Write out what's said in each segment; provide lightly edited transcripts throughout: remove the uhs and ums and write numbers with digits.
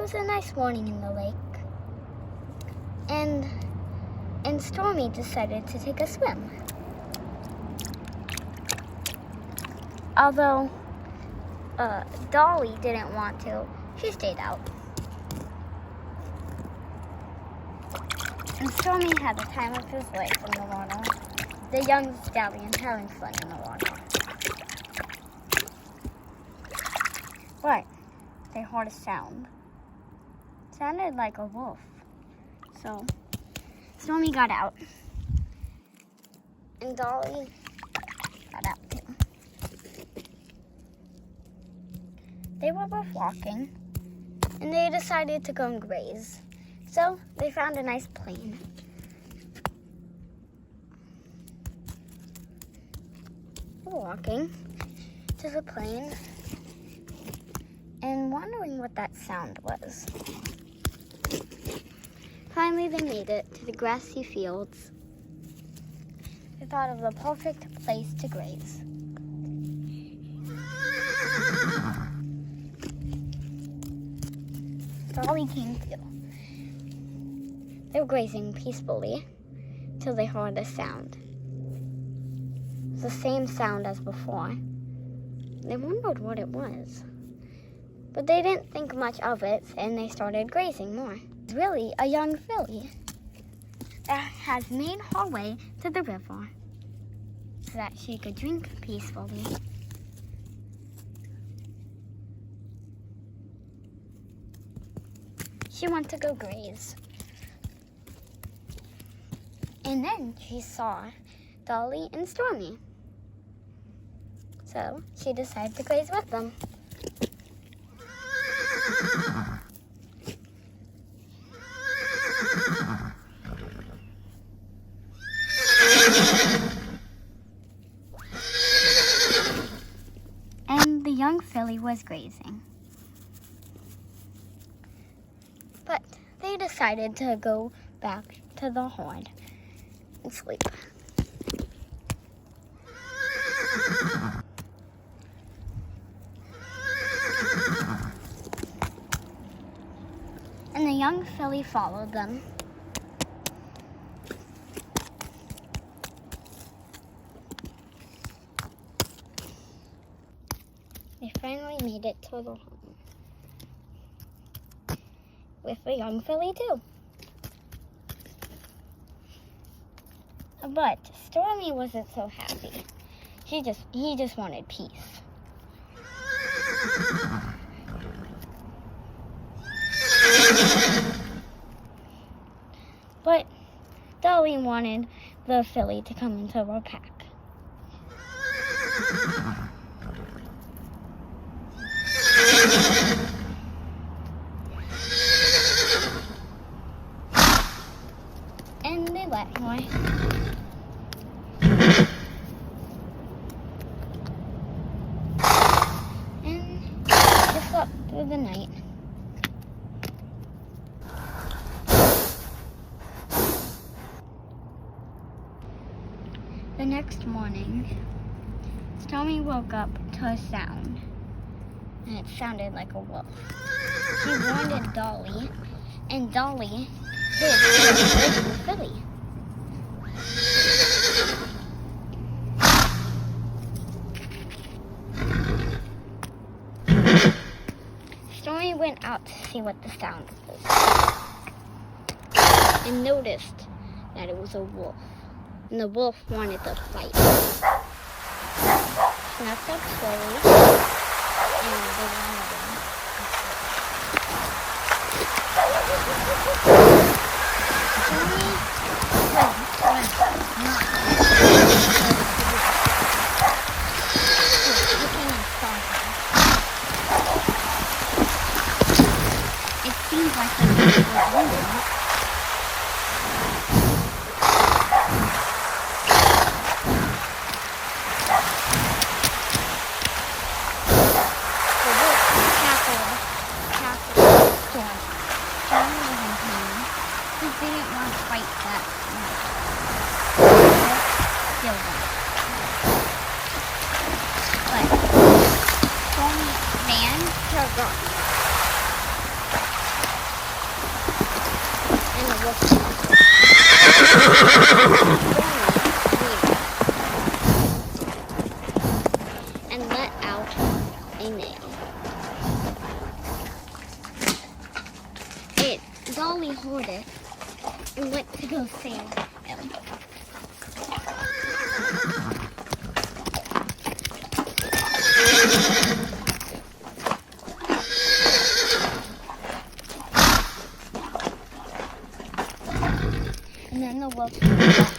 was a nice morning in the lake. And Stormy decided to take a swim. Although Dolly didn't want to, she stayed out. And Stormy had the time of his life in the water. The young stallion having fun in the water. But they heard a sound. It sounded like a wolf. So Stormy got out. And Dolly got out too. They were both walking. And they decided to go and graze. So they found a nice plain. They were walking to the plain and wondering what that sound was. Finally, they made it to the grassy fields. They thought of the perfect place to graze. Dolly came too. They were grazing peacefully till they heard a sound. It was the same sound as before. They wondered what it was. But they didn't think much of it, and they started grazing more. It was really a young filly that has made her way to the river so that she could drink peacefully. She wanted to go graze. And then she saw Dolly and Stormy. So she decided to graze with them. And the young filly was grazing. But they decided to go back to the herd and sleep. And the young filly followed them. They finally made it to the home. With the young filly too. But Stormy wasn't so happy. He just wanted peace. But Dolly wanted the filly to come into her pack. And they let her. And they slept through the night. The next morning, Stormy woke up to a sound, and it sounded like a wolf. She warned Dolly, and Dolly hid the filly. Stormy went out to see what the sound was, and noticed that it was a wolf. And the wolf wanted to fight. Snuffed up slowly, and they wanted him. Stormy was not looking and saw him. It seemed like the wolf was wounded. He didn't want to fight that much. Kill them. But Stormy ran to run. and let out a neigh. Dolly heard it and went to go save him. And then the wolf left.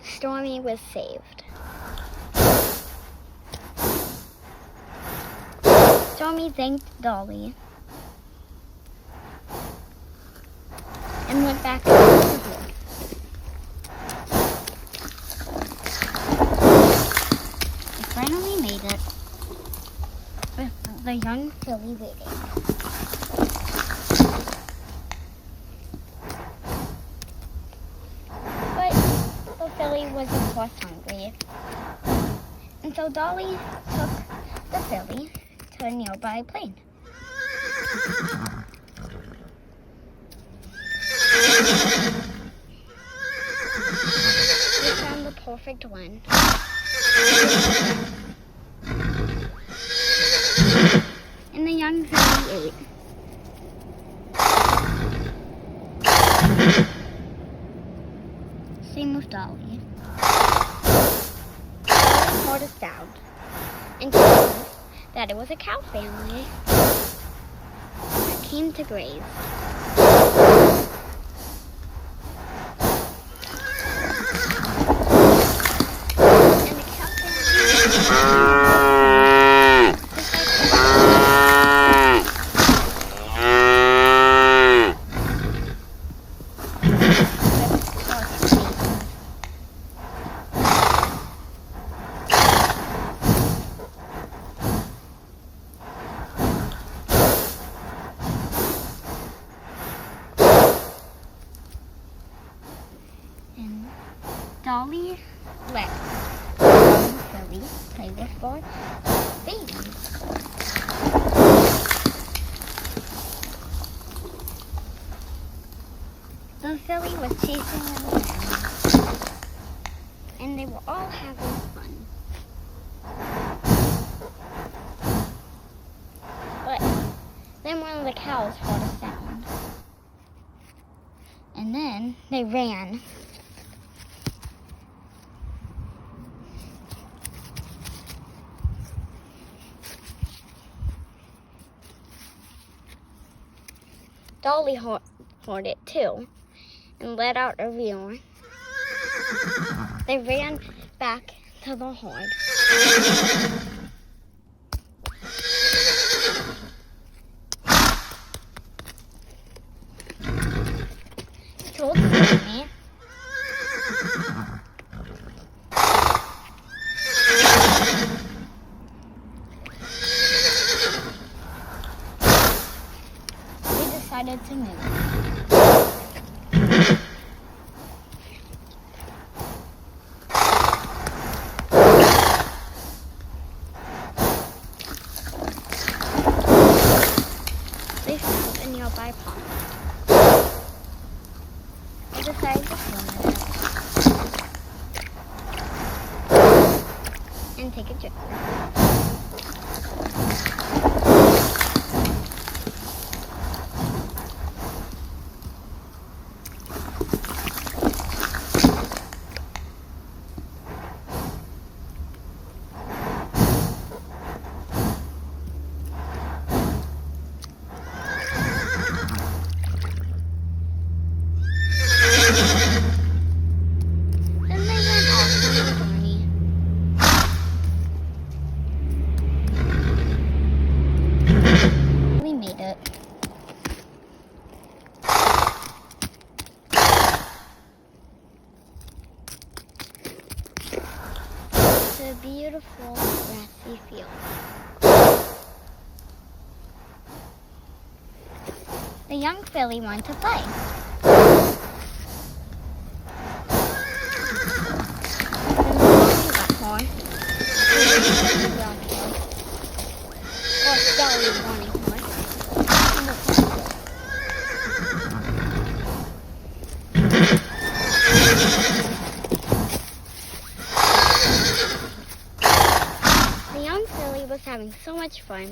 Stormy was saved. Stormy thanked Dolly and went back to the wood. They finally made it with the young filly waiting. But the filly was of course hungry, and so Dolly took the filly to a nearby plain. They found the perfect one. And the young filly ate. Same with Dolly. Dolly heard a sound and knew that it was a cow family that came to graze. And the cow family Dolly let Filly play with four babies. The filly was chasing them around, and they were all having fun. But then one of the cows heard a sound, and then they ran. Dolly heard it too and let out a roar. They ran back to the herd. Told Stormy decided to move. They found a nearby pond. They decided to swim in it and take a trip. A beautiful grassy field. The young filly wanted to play. When the mommy got more, they waited in the rock hill Dolly wanting more. The young filly was having so much fun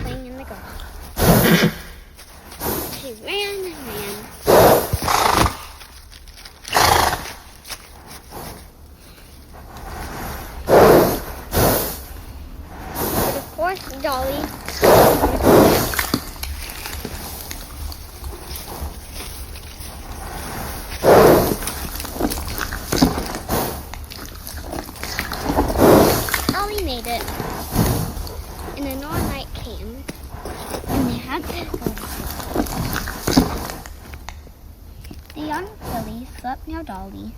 playing in the grass. She ran and ran. But of course, Dolly made it. And then all night came, and they had to go to sleep. The young filly slept near Dolly,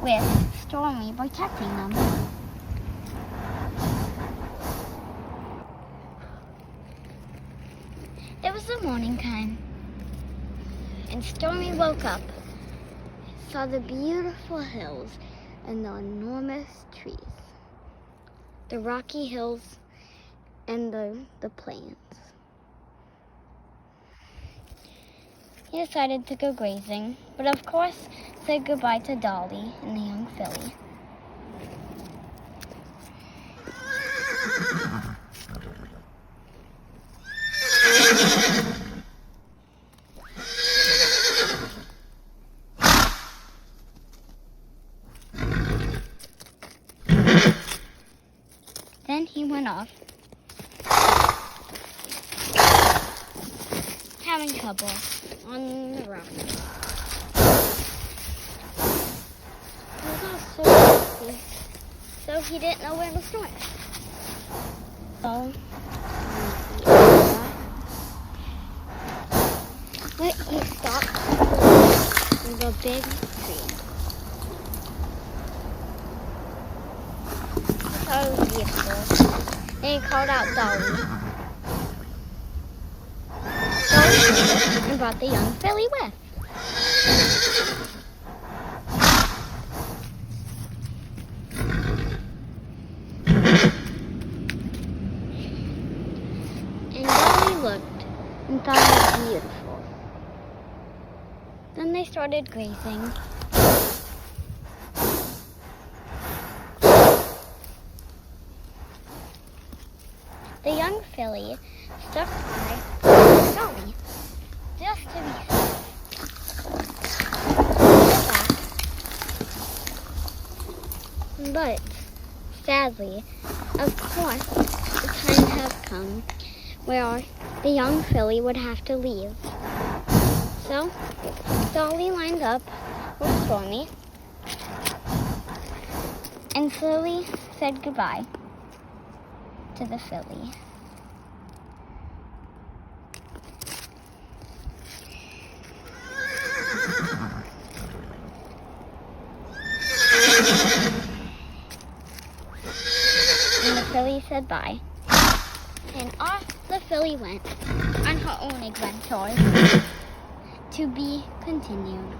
with Stormy protecting them. It was the morning time, and Stormy woke up, saw the beautiful hills and the enormous trees, the rocky hills and the plains. He decided to go grazing, but of course said goodbye to Dolly and the young filly. Then he went off, having trouble on the rock. He was all so thirsty, so he didn't know where to start. So he stopped with a big tree. That was beautiful. Then he called out Dolly. Dolly and brought the young filly with. And Dolly looked and thought it was beautiful. Then they started grazing. The young filly stuck by Dolly just to be safe. But sadly, of course, the time has come where the young filly would have to leave. So Dolly lined up with Stormy and slowly said goodbye to the filly. And the filly said bye. And off the filly went on her own adventures to be continued.